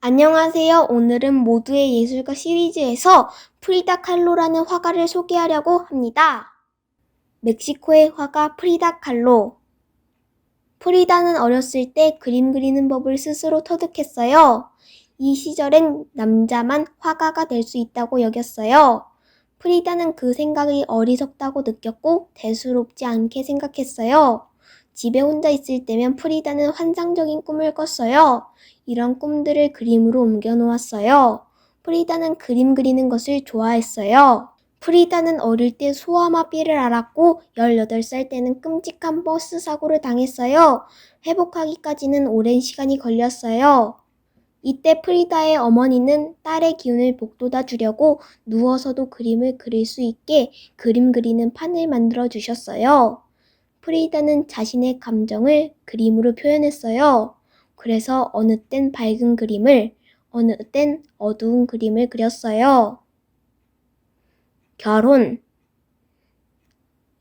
안녕하세요. 오늘은 모두의 예술가 시리즈에서 프리다 칼로라는 화가를 소개하려고 합니다. 멕시코의 화가 프리다 칼로. 프리다는 어렸을 때 그림 그리는 법을 스스로 터득했어요. 이 시절엔 남자만 화가가 될 수 있다고 여겼어요. 프리다는 그 생각이 어리석다고 느꼈고 대수롭지 않게 생각했어요. 집에 혼자 있을 때면 프리다는 환상적인 꿈을 꿨어요. 이런 꿈들을 그림으로 옮겨 놓았어요. 프리다는 그림 그리는 것을 좋아했어요. 프리다는 어릴 때 소아마비를 앓았고 18살 때는 끔찍한 버스 사고를 당했어요. 회복하기까지는 오랜 시간이 걸렸어요. 이때 프리다의 어머니는 딸의 기운을 북돋아 주려고 누워서도 그림을 그릴 수 있게 그림 그리는 판을 만들어 주셨어요. 프리다는 자신의 감정을 그림으로 표현했어요. 그래서 어느 땐 밝은 그림을, 어느 땐 어두운 그림을 그렸어요. 결혼.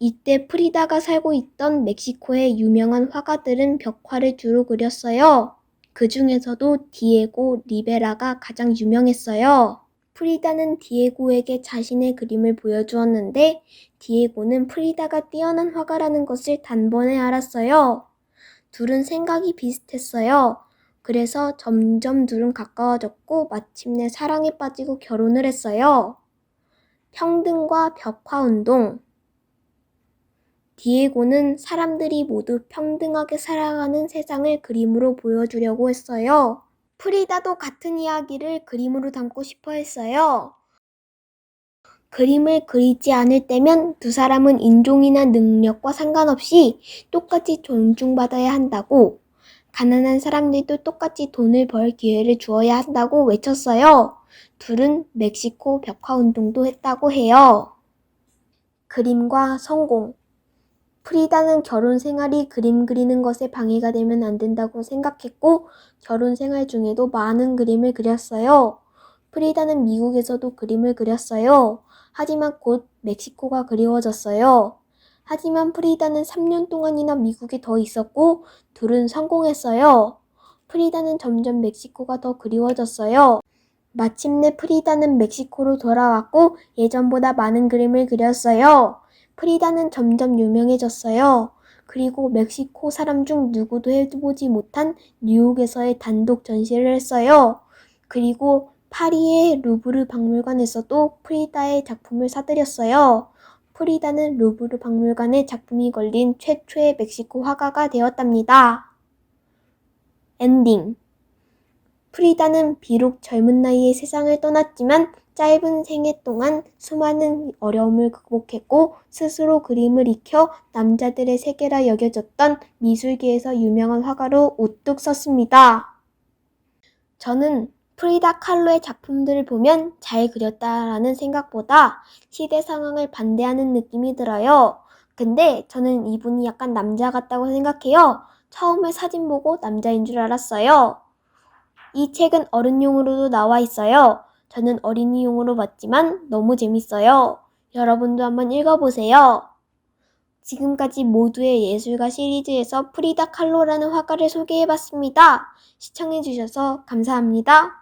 이때 프리다가 살고 있던 멕시코의 유명한 화가들은 벽화를 주로 그렸어요. 그 중에서도 디에고 리베라가 가장 유명했어요. 프리다는 디에고에게 자신의 그림을 보여주었는데 디에고는 프리다가 뛰어난 화가라는 것을 단번에 알았어요. 둘은 생각이 비슷했어요. 그래서 점점 둘은 가까워졌고 마침내 사랑에 빠지고 결혼을 했어요. 평등과 벽화운동. 디에고는 사람들이 모두 평등하게 살아가는 세상을 그림으로 보여주려고 했어요. 프리다도 같은 이야기를 그림으로 담고 싶어 했어요. 그림을 그리지 않을 때면 두 사람은 인종이나 능력과 상관없이 똑같이 존중받아야 한다고, 가난한 사람들도 똑같이 돈을 벌 기회를 주어야 한다고 외쳤어요. 둘은 멕시코 벽화운동도 했다고 해요. 그림과 성공. 프리다는 결혼 생활이 그림 그리는 것에 방해가 되면 안 된다고 생각했고 결혼 생활 중에도 많은 그림을 그렸어요. 프리다는 미국에서도 그림을 그렸어요. 하지만 곧 멕시코가 그리워졌어요. 하지만 프리다는 3년 동안이나 미국에 더 있었고 둘은 성공했어요. 프리다는 점점 멕시코가 더 그리워졌어요. 마침내 프리다는 멕시코로 돌아왔고 예전보다 많은 그림을 그렸어요. 프리다는 점점 유명해졌어요. 그리고 멕시코 사람 중 누구도 해보지 못한 뉴욕에서의 단독 전시를 했어요. 그리고 파리의 루브르 박물관에서도 프리다의 작품을 사들였어요. 프리다는 루브르 박물관에 작품이 걸린 최초의 멕시코 화가가 되었답니다. 엔딩. 프리다는 비록 젊은 나이에 세상을 떠났지만 짧은 생애 동안 수많은 어려움을 극복했고 스스로 그림을 익혀 남자들의 세계라 여겨졌던 미술계에서 유명한 화가로 우뚝 섰습니다. 저는 프리다 칼로의 작품들을 보면 잘 그렸다라는 생각보다 시대 상황을 반대하는 느낌이 들어요. 근데 저는 이분이 약간 남자 같다고 생각해요. 처음에 사진 보고 남자인 줄 알았어요. 이 책은 어른용으로도 나와 있어요. 저는 어린이용으로 봤지만 너무 재밌어요. 여러분도 한번 읽어보세요. 지금까지 모두의 예술가 시리즈에서 프리다 칼로라는 화가를 소개해봤습니다. 시청해주셔서 감사합니다.